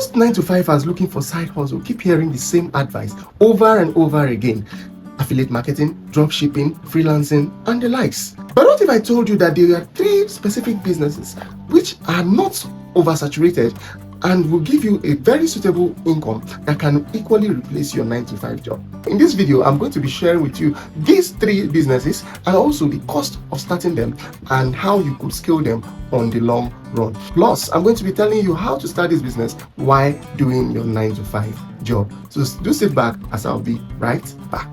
Most 9 to 5ers looking for side hustle keep hearing the same advice over and over again: affiliate marketing, drop shipping, freelancing, and the likes. But what if I told you that there are 3 specific businesses which are not oversaturated and will give you a very suitable income that can equally replace your 9 to 5 job? In this video, I'm going to be sharing with you these 3 businesses and also the cost of starting them and how you could scale them on the long run. Plus, I'm going to be telling you how to start this business while doing your 9 to 5 job. So do sit back as I'll be right back.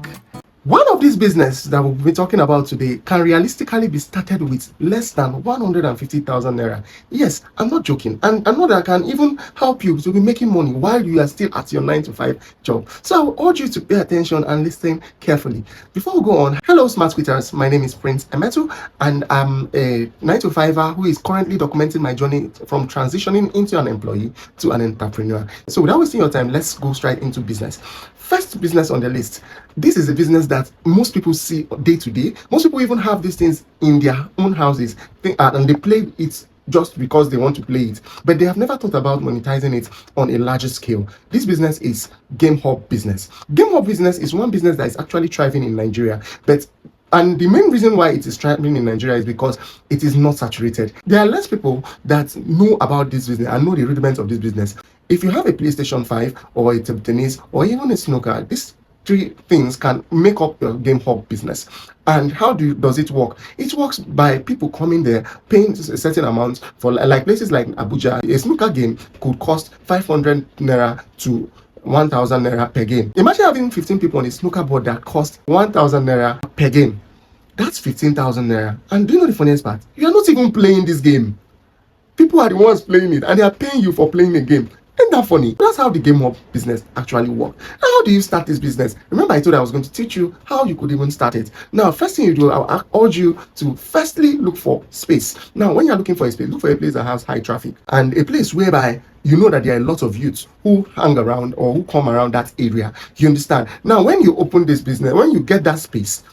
One of these businesses that we'll be talking about today can realistically be started with less than 150,000 naira. Yes, I'm not joking. And I know that can even help you to be making money while you are still at your 9 to 5 job. So I urge you to pay attention and listen carefully. Before we go on, hello smart tweeters, my name is Prince Emetu and I'm a 9 to 5er who is currently documenting my journey from transitioning into an employee to an entrepreneur. So without wasting your time, let's go straight into business. First business on the list. This is a business that most people see day to day. Most people even have these things in their own houses and they play it just because they want to play it, but they have never thought about monetizing it on a larger scale. This business is Game Hub business. Game Hub business is one business that is actually thriving in Nigeria, and the main reason why it is thriving in Nigeria is because it is not saturated. There are less people that know about this business and know the rudiments of this business. If you have a PlayStation 5 or a table tennis or even a snooker, these 3 things can make up your Game Hub business. And how does it work? It works by people coming there, paying a certain amount for, like places like Abuja. A snooker game could cost 500 naira to 1,000 naira per game. Imagine having 15 people on a snooker board that cost 1,000 naira per game. That's 15,000 naira. And do you know the funniest part? You are not even playing this game. People are the ones playing it and they are paying you for playing the game. Isn't that funny? That's how the Game Hub business actually works. Now, how do you start this business? Remember, I told you I was going to teach you how you could even start it. Now, first thing you do, I'll urge you to firstly look for space. Now, when you're looking for a space, look for a place that has high traffic and a place whereby you know that there are a lot of youths who hang around or who come around that area. You understand? Now, when you open this business, when you get that space,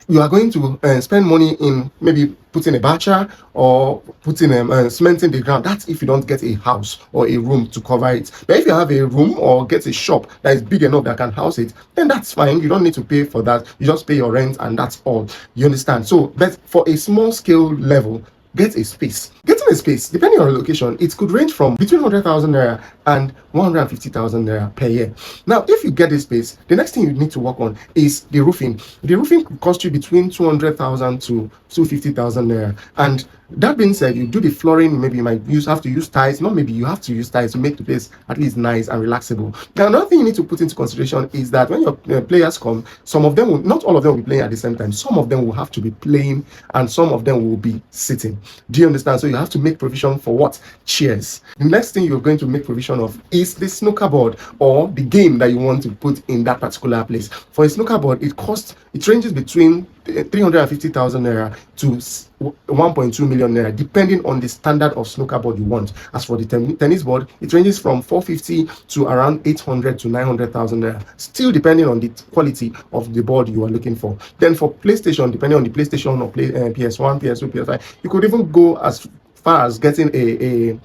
you are going to spend money in maybe putting a bacha or putting cementing the ground. That's if you don't get a house or a room to cover it. But if you have a room or get a shop that is big enough that can house it, then that's fine. You don't need to pay for that. You just pay your rent and that's all. You understand? So, but for a small scale level, get a space. Getting a space, depending on the location, it could range from between 100,000 naira and 150,000 naira per year. Now, if you get a space, the next thing you need to work on is the roofing. The roofing could cost you between 200,000 to 250,000 naira. And that being said, you do the flooring, maybe you might have to use tiles. Not maybe, you have to use tiles to make the place at least nice and relaxable. Now, another thing you need to put into consideration is that when your players come, some of them will, not all of them will be playing at the same time. Some of them will have to be playing and some of them will be sitting. Do you understand? So you have to make provision for what? Chairs. The next thing you're going to make provision of is the snooker board or the game that you want to put in that particular place. For a snooker board, it ranges between 350,000 naira to 1.2 million naira, depending on the standard of snooker board you want. As for the tennis board, it ranges from 450 to around 800 to 900,000 naira, still depending on the quality of the board you are looking for. Then for PlayStation, depending on the PlayStation or PS1, PS2, PS5, you could even go as far as getting a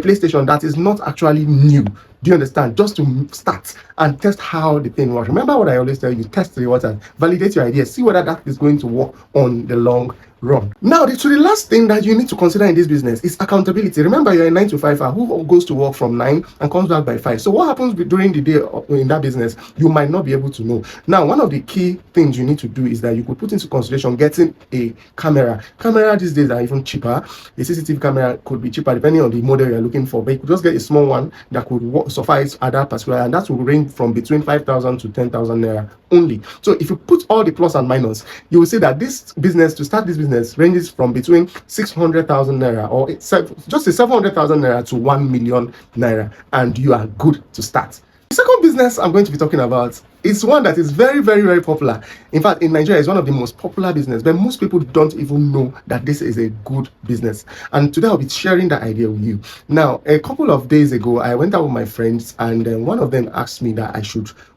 PlayStation that is not actually new. Do you understand? Just to start and test how the thing works. Remember what I always tell you: test the water, validate your ideas, see whether that is going to work on the long run. Now, the last thing that you need to consider in this business is accountability. Remember, you're a 9 to 5er who goes to work from 9 and comes back by 5. So what happens during the day in that business, you might not be able to know. Now, one of the key things you need to do is that you could put into consideration getting a camera. Camera these days are even cheaper. A CCTV camera could be cheaper depending on the model you're looking for, but you could just get a small one that could suffice at that particular, and that will range from between 5,000 to 10,000 naira only. So if you put all the plus and minus, you will see that this business, to start this business, ranges from between 600,000 naira or just 700,000 naira to 1 million naira, and you are good to start. The second business I'm going to be talking about is one that is very, very, very popular. In fact, in Nigeria, it's one of the most popular business, but most people don't even know that this is a good business. And today I'll be sharing that idea with you. Now, a couple of days ago, I went out with my friends, and one of them asked me that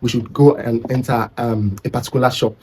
we should go and enter a particular shop.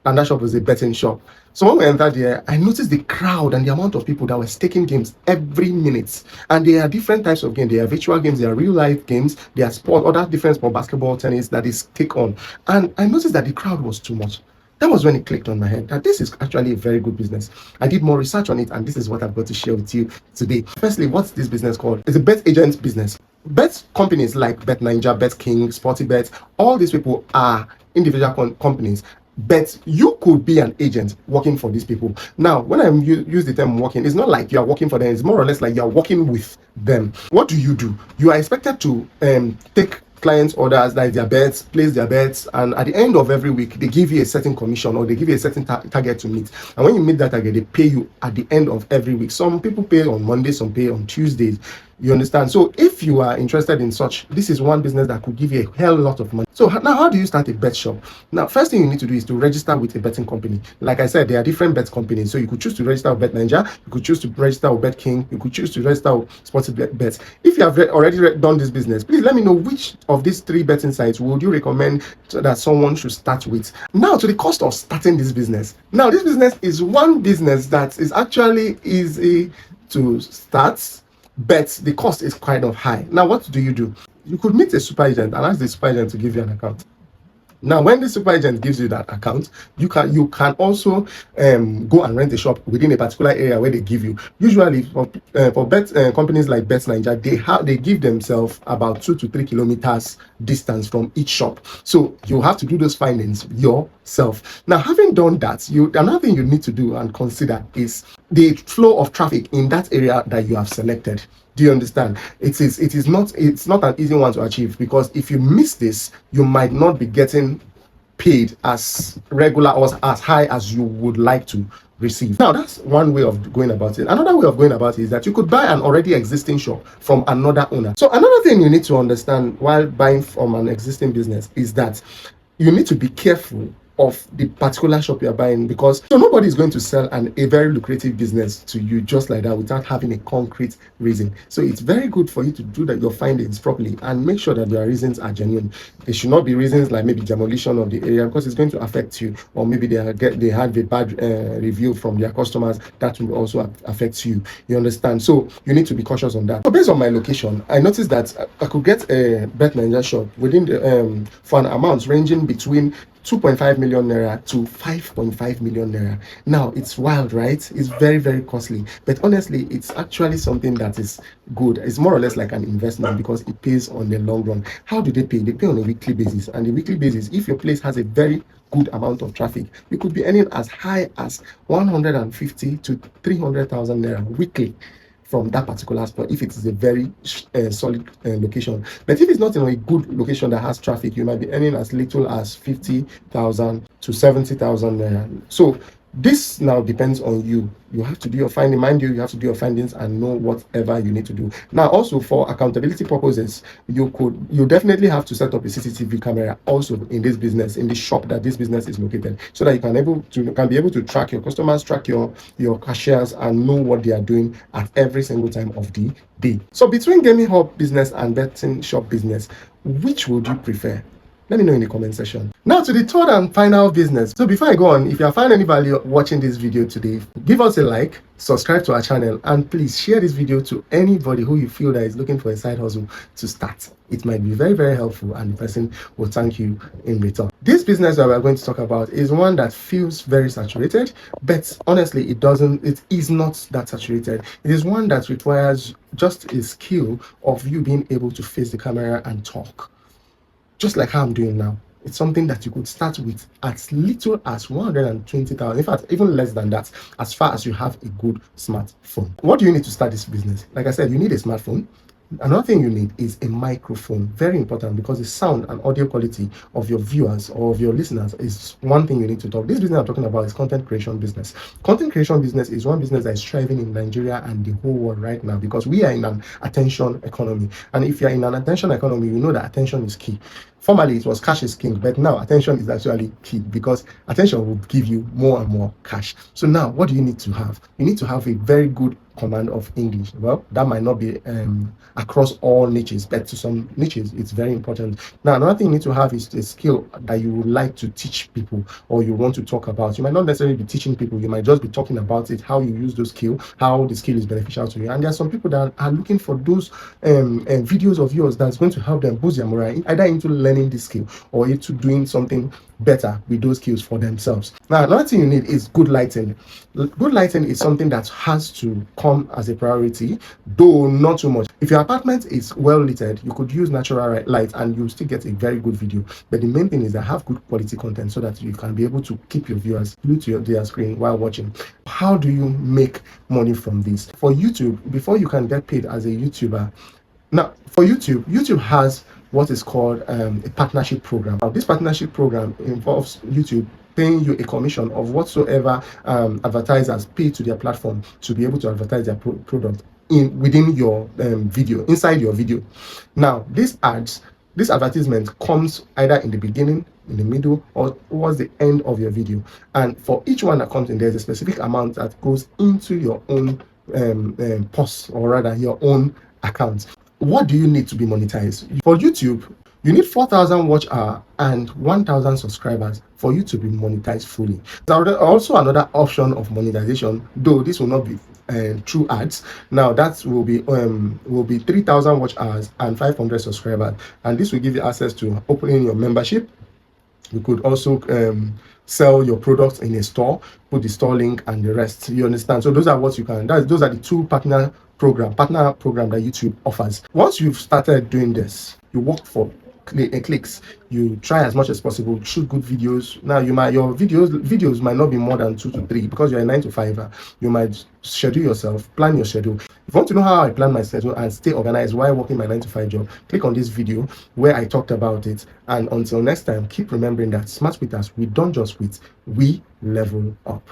and that shop was a betting shop. So when we entered there, I noticed the crowd and the amount of people that were staking games every minute. And there are different types of games. There are virtual games, there are real life games, there are sport, other different sport, basketball, tennis that is take on. And I noticed that the crowd was too much. That was when it clicked on my head that this is actually a very good business. I did more research on it, and this is what I've got to share with you today. Firstly, what's this business called? It's a bet agent business. Bet companies like Bet Ninja, Bet King, Sportybet, all these people are individual companies. But you could be an agent working for these people. Now, when I use the term working, it's not like you are working for them. It's more or less like you are working with them. What do? You are expected to take clients' orders, like their bets, place their bets, and at the end of every week, they give you a certain commission or they give you a certain target to meet. And when you meet that target, they pay you at the end of every week. Some people pay on Mondays, some pay on Tuesdays. You understand? So if you are interested in such, this is one business that could give you a hell lot of money. So now, how do you start a bet shop? Now, first thing you need to do is to register with a betting company. Like I said, there are different bet companies. So you could choose to register with Bet Ninja, you could choose to register with Bet King, you could choose to register with Sportybet. If you have already done this business, please let me know which of these 3 betting sites would you recommend that someone should start with. Now, to the cost of starting this business. Now, this business is one business that is actually easy to start, but the cost is kind of high. Now, what do? You could meet a super agent and ask the super agent to give you an account. Now, when the super agent gives you that account, you can also go and rent a shop within a particular area where they give you. Usually, for bet companies like Bet Ninja, they give themselves about 2 to 3 kilometers distance from each shop. So you have to do those findings yourself. Now, having done that, another thing you need to do and consider is the flow of traffic in that area that you have selected. Do you understand? It's not an easy one to achieve, because if you miss this, you might not be getting paid as regular or as high as you would like to receive. Now, that's one way of going about it. Another way of going about it is that you could buy an already existing shop from another owner. So another thing you need to understand while buying from an existing business is that you need to be careful of the particular shop you're buying, because nobody is going to sell a very lucrative business to you just like that without having a concrete reason. So it's very good for you to do your findings properly and make sure that your reasons are genuine. They should not be reasons like maybe demolition of the area, because it's going to affect you, or maybe they had a bad review from their customers that will also affect you. You understand? So you need to be cautious on that. So based on my location, I noticed that I could get a Bet Ninja shop within the for an amount ranging between 2.5 million naira to 5.5 million naira. Now, it's wild, right? It's very, very costly. But honestly, it's actually something that is good. It's more or less like an investment, because it pays on the long run. How do they pay? They pay on a weekly basis. And the weekly basis, if your place has a very good amount of traffic, you could be earning as high as 150 to 300,000 naira weekly from that particular spot, if it is a very solid location. But if it's not in a good location that has traffic, you might be earning as little as 50,000 to 70,000 naira. So this now depends on you. You have to do your finding. Mind you, you have to do your findings and know whatever you need to do. Now, also for accountability purposes, you definitely have to set up a CCTV camera also in this business, in the shop that this business is located, so that you can be able to track your customers, track your cashiers, and know what they are doing at every single time of the day. So between gaming hub business and betting shop business, which would you prefer? Let me know in the comment section. Now to the third and final business. So before I go on, if you have found any value watching this video today, give us a like, subscribe to our channel, and please share this video to anybody who you feel that is looking for a side hustle to start. It might be very, very helpful, and the person will thank you in return. This business that we're going to talk about is one that feels very saturated, but honestly, it is not that saturated. It is one that requires just a skill of you being able to face the camera and talk, just like how I'm doing now. It's something that you could start with as little as 120,000, in fact, even less than that, as far as you have a good smartphone. What do you need to start this business? Like I said, you need a smartphone. Another thing you need is a microphone. Very important, because the sound and audio quality of your viewers or of your listeners is one thing you need to talk. This business I'm talking about is content creation business. Content creation business is one business that is thriving in Nigeria and the whole world right now, because we are in an attention economy. And if you're in an attention economy, you know that attention is key. Formerly, it was cash is king, but now attention is actually key, because attention will give you more and more cash. So now, what do you need to have? You need to have a very good command of English. Well, that might not be across all niches, but to some niches, it's very important. Now, another thing you need to have is a skill that you would like to teach people or you want to talk about. You might not necessarily be teaching people, you might just be talking about it, how you use those skill, how the skill is beneficial to you. And there are some people that are looking for those videos of yours that's going to help them boost their morale, either into learning this skill or into doing something better with those skills for themselves. Now, another thing you need is good lighting. Good lighting is something that has to come as a priority, though not too much. If your apartment is well lit, you could use natural light and you still get a very good video. But the main thing is that have good quality content so that you can be able to keep your viewers glued to their screen while watching. How do you make money from this? For YouTube, before you can get paid as a YouTuber, now for YouTube has what is called a partnership program. Now, this partnership program involves YouTube paying you a commission of whatsoever advertisers pay to their platform to be able to advertise their product within your video, inside your video. Now, this advertisement comes either in the beginning, in the middle, or towards the end of your video. And for each one that comes in, there's a specific amount that goes into your own post, or rather your own account. What do you need to be monetized? For YouTube, you need 4,000 watch hour and 1,000 subscribers for you to be monetized fully. There's also another option of monetization, though this will not be through ads. Now that will be 3,000 watch hours and 500 subscribers, and this will give you access to opening your membership. You could also sell your products in a store, put the store link and the rest. You understand? So those are what you can. Those are the two partner program that YouTube offers. Once you've started doing this, you work for clicks, you try as much as possible, shoot good videos. Now your videos might not be more than 2 to 3 because you're a 9 to 5er. You might schedule yourself, plan your schedule. If you want to know how I plan my schedule and stay organized while working my 9 to 5 job, click on this video where I talked about it. And until next time, keep remembering that smart quitters, we don't just quit, we level up.